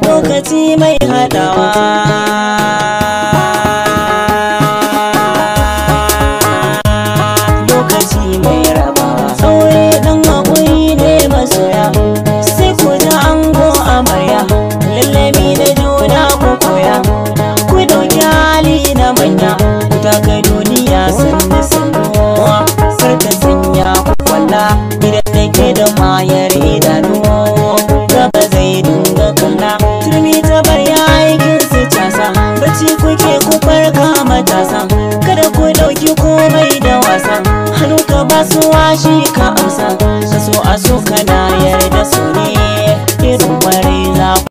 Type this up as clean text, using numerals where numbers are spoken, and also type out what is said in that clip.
lokaci mai haɗawa lokaci mai rabawa aure ɗan haƙuri ne masoya sai ku da ango amarya lallami da juna ku koya ku ɗauki hali na manya ku taka duniya sannu sannu sarka sanya ku kwalla idan da ke da mayar idanu gaba zai dinga kalla turmi ta bar aikin su casa bacci kuke ku farka matasa kada ku ɗauki komai da wasa hannu ka ba su washi ka amsa ka so a so kana yarda su